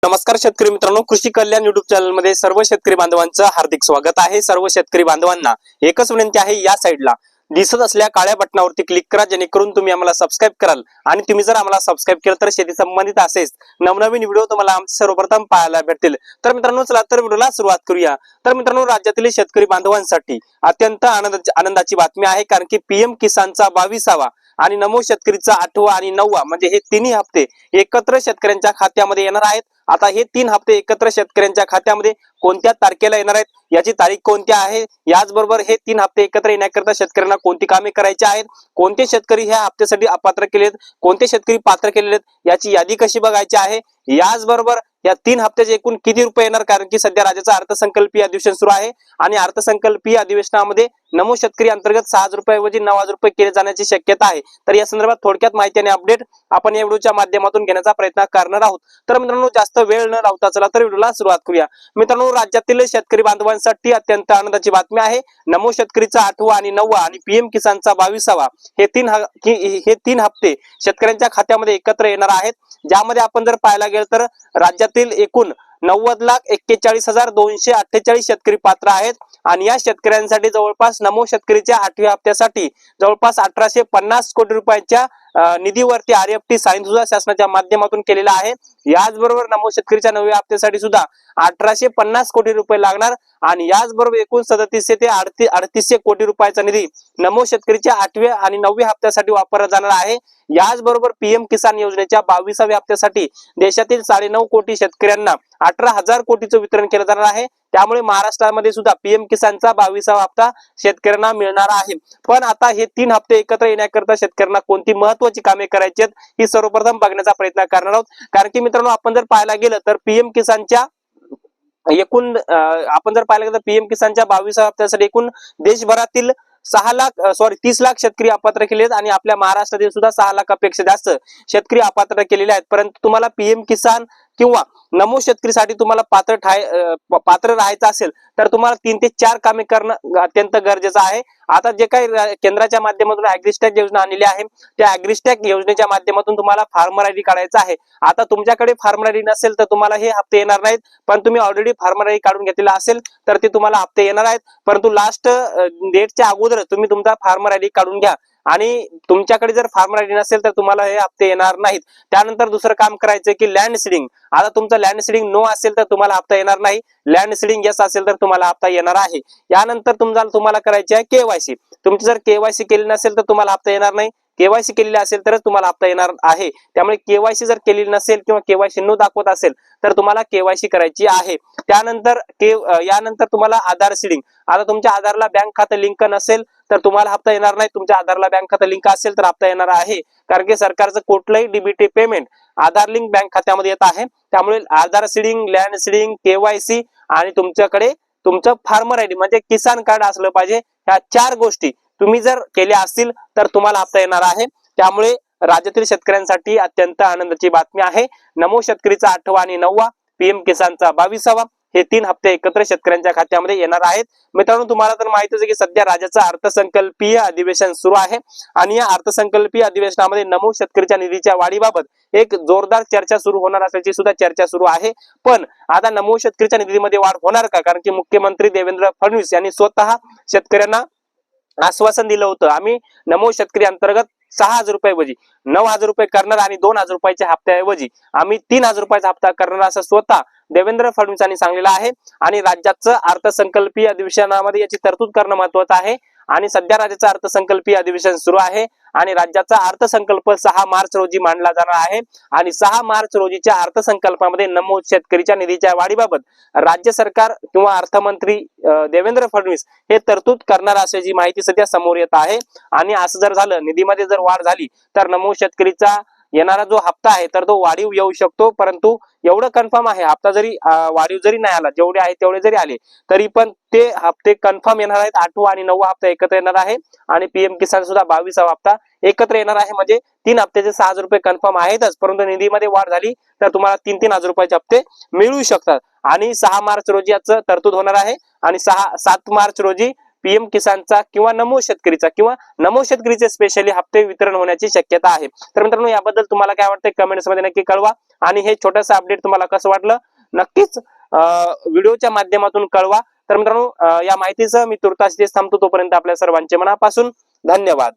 नमस्कार शेतकरी मित्रांनो, कृषी कल्याण युट्यूब चॅनल मध्ये सर्व शेतकरी बांधवांचं हार्दिक स्वागत आहे। सर्व शेतकरी बांधवांना एकच विनंती आहे, या साईडला दिसत असलेल्या काळ्या बटनावरती क्लिक करा, जेणेकरून तुम्ही आम्हाला सबस्क्राइब कराल। आणि तुम्ही जर आम्हाला सबस्क्राइब केलं तर शेती संबंधित असेच नवनवीन व्हिडिओ तुम्हाला आमचे सर्वप्रथम पाहायला भेटतील। तर मित्रांनो, चला तर व्हिडिओला सुरुवात करूया। तर मित्रांनो, राज्यातील शेतकरी बांधवांसाठी अत्यंत आनंदाची बातमी आहे, कारण की पीएम किसानचा 22वा आणि नमो शेतकरीचा 8वा आणि 9वा म्हणजे हे तिन्ही हप्ते एकत्र शेतकऱ्यांच्या खात्यामध्ये येणार आहेत। आता हे 3 हप्ते एकत्र शेतकऱ्यांच्या खात्यामध्ये कोणत्या तारखेला येणार आहेत, याची तारीख कोणती आहे, याचबरोबर हे 3 हप्ते एकत्र येण्याकरता शेतकऱ्यांना कोणती कामे करायची आहेत, कोणते शेतकरी ह्या हप्त्यासाठी अपात्र केलेत, कोणते शेतकरी पात्र केलेले आहेत, याची यादी कशी बघायची आहे, याचबरोबर या 3 हप्त्याचे एकूण किती रुपये येणार, कारण की सध्या राज्याचा अर्थसंकल्पीय अधिवेशन सुरू आहे आणि अर्थसंकल्पीय अधिवेशनामध्ये नमो शेतकरी अंतर्गत 6,000 रुपयाऐवजी 9,000 रुपये केले जाण्याची शक्यता आहे। तर या संदर्भात थोडक्यात माहिती आणि अपडेट आपण या व्हिडिओच्या माध्यमातून घेण्याचा प्रयत्न करणार आहोत। तर मित्रांनो, जास्त वेळ न लावता चला तर व्हिडिओला सुरुवात करूया। मित्रांनो, राज्यातील शेतकरी बांधवांसाठी अत्यंत आनंदाची बातमी आहे। नमो शेतकरीचा 8वा आणि 9वा आणि पीएम किसानचा 22वा हे 3 हप्ते शेतकऱ्यांच्या खात्यामध्ये एकत्र येणार आहेत। ज्यामध्ये आपण जर पाहायला गेलं तर राज्यातील एकूण 90,41,248 शेतकरी पात्र आहेत आणि या शेतकऱ्यांसाठी जवळपास नमो शेतकरीच्या 8व्या हप्त्यासाठी जवळपास 1850 कोटी रुपयाच्या निधीवरती आरएफटी साइन सुद्धा शासनाच्या माध्यमातून केलेला आहे। याचबरोबर नमो शेतकरीच्या 9व्या हप्त्यासाठी सुद्धा 1850 कोटी रुपये लागणार आणि याचबरोबर एकूण 3700 ते 3800 कोटी रुपयाचा निधी नमो शेतकरीच्या 8व्या आणि 9व्या हप्त्यासाठी वापरला जाणार आहे। याचबरोबर पीएम किसान योजनेच्या 22व्या हप्त्यासाठी देशातील 9.5 कोटी शेतकऱ्यांना 18,000 कोटीचं वितरण केलं जाणार आहे। त्यामुळे महाराष्ट्रामध्ये सुद्धा पीएम किसानचा 22वा हप्ता शेतकऱ्यांना मिळणार आहे। पण आता हे 3 हप्ते एकत्र येण्याकरता शेतकऱ्यांना कोणती महत्त्वाची कामे करायची आहेत, ही सर्वप्रथम बघण्याचा प्रयत्न करणार आहोत। कारण की मित्रांनो, आपण जर पाहायला गेलं तर पीएम किसानच्या 22व्या हप्त्यासाठी एकूण देशभरातील 30 लाख शेतकरी अपात्र केले आहेत आणि आपल्या महाराष्ट्रातील सुद्धा 6 लाखापेक्षा जास्त शेतकरी अपात्र केलेले आहेत। परंतु तुम्हाला पीएम किसान किंवा नमो शेतकरीसाठी तुम्हाला पात्र राहायचं असेल तर तुम्हाला 3 ते 4 कामे करणं अत्यंत गरजेचं आहे। आता जे काही केंद्राच्या माध्यमातून ॲग्रिस्टॅक योजना आणलेली आहे, त्या ॲग्रिस्टॅक योजनेच्या माध्यमातून तुम्हाला फार्मर आयडी काढायचा आहे। आता तुमच्याकडे फार्मर आयडी नसेल तर तुम्हाला हे हप्ते येणार नाहीत, पण तुम्ही ऑलरेडी फार्मर आयडी काढून घेतलेला असेल तर ते तुम्हाला हप्ते येणार आहेत। परंतु लास्ट डेटच्या अगोदर तुम्ही तुमचा फार्मर आयडी काढून घ्या आणि तुमच्याकडे जर फार्मर आयडी नसेल तर तुम्हाला हे हप्ते येणार नाहीत। त्यानंतर दुसरं काम करायचं की लँड सीडिंग। आता तुमचं लँड सीडिंग नो असेल तर तुम्हाला हप्ता येणार नाही, लँड सीडिंग यस असेल तर तुम्हाला हप्ता येणार आहे। यानंतर तुम्हाला करायची आहे केवायसी। तुमची जर केवायसी केली नसेल तर तुम्हाला हप्ता येणार नाही, केवायसी केलेली असेल तरच तुम्हाला हप्ता येणार आहे। त्यामुळे केवायसी जर केलेली नसेल किंवा केवायसी न दाखवत असेल तर तुम्हाला केवायसी करायची आहे। यानंतर तुम्हाला आधार सीडिंग। आता तुमच्या आधारला बँक खातं लिंक नसेल तर तुम्हाला हप्ता येणार नाही, तुमच्या आधारला बँक खातं लिंक असेल तर हप्ता येणार आहे। कारण की सरकारचं कुठलंही डीबीटी पेमेंट आधार लिंक बँक खात्यामध्ये येत आहे। त्यामुळे आधार सीडिंग, लँड सीडिंग, केवायसी आणि तुमच्याकडे तुमचं फार्मर आयडी म्हणजे किसान कार्ड असलं पाहिजे। ह्या 4 गोष्टी तुम्ही जर केल्या असतील तर तुम्हाला हप्ता येणार आहे। त्यामुळे राज्यातील शेतकऱ्यांसाठी अत्यंत आनंदाची बातमी आहे। नमो शेतकरीचा 8वा आणि 9वा, पीएम किसानचा 22वा हे 3 हप्ते एकत्र शेतकऱ्यांच्या खात्यामध्ये येणार आहेत। मित्रांनो, तुम्हाला तर माहितीच आहे की सध्या राज्याचं अर्थसंकल्पीय अधिवेशन सुरू आहे आणि या अर्थसंकल्पीय अधिवेशनामध्ये नमो शेतकरीच्या निधीच्या वाढीबाबत एक जोरदार चर्चा सुरू होणार असल्याची सुद्धा चर्चा सुरू आहे। पण आता नमो शेतकरीच्या निधीमध्ये वाढ होणार का? कारण की मुख्यमंत्री देवेंद्र फडणवीस यांनी स्वतः शेतकऱ्यांना आश्वासन दिलं होतं, आम्ही नमो शेतकरी अंतर्गत 6,000 रुपयाऐवजी 9,000 रुपये करणार आणि 2,000 रुपयाच्या हप्त्याऐवजी आम्ही 3,000 रुपयाचा हप्ता करणार असं स्वतः देवेंद्र फडणवीस यांनी सांगितलं आहे। आणि राज्याचं अर्थसंकल्पीय अधिवेशनामध्ये याची तरतूद करणं महत्वाचं आहे आणि सध्या राज्याचं अर्थसंकल्पीय अधिवेशन सुरू आहे आणि राज्याचा अर्थसंकल्प 6 मार्च रोजी मांडला जाणार आहे आणि 6 मार्च रोजीच्या अर्थसंकल्पामध्ये नमो शेतकरीच्या निधीच्या वाढीबाबत राज्य सरकार किंवा अर्थमंत्री देवेंद्र फडणवीस हे तरतूद करणार असल्याची माहिती सध्या समोर येत आहे। आणि असं जर झालं, निधीमध्ये जर वाढ झाली तर नमो शेतकरीचा येणारा जो हप्ता आहे तर तो वाढीव येऊ शकतो। परंतु एवढं कन्फर्म आहे, हप्ता जरी वाढीव जरी नाही आला, जेवढे आहे तेवढे जरी आले तरी पण ते हप्ते कन्फर्म येणार आहेत। 8वा आणि 9वा हप्ता एकत्र येणार आहे आणि पीएम किसान सुद्धा 22वा हप्ता एकत्र येणार आहे। म्हणजे 3 हप्त्याचे 6,000 रुपये कन्फर्म आहेतच, परंतु निधीमध्ये वाढ झाली तर तुम्हाला 3,000 रुपयाचे हप्ते मिळू शकतात। आणि 6 मार्च रोजी याचं तरतूद होणार आहे आणि 7 मार्च रोजी पीएम किसानचा किंवा नमो शेतकरीचा किंवा नमो शेतकरीचे स्पेशली हप्ते वितरण होण्याची शक्यता आहे. तर मित्रांनो, याबद्दल तुम्हाला काय वाटतंय कमेंट्स मध्ये नक्की कळवा. आणि हे छोटंसं अपडेट तुम्हाला कसं वाटलं नक्कीच व्हिडिओच्या माध्यमातून कळवा. तर मित्रांनो, या माहितीसह मी तुर्तास इथेच थांबतो. तोपर्यंत आपल्या सर्वांचे मनापासून धन्यवाद.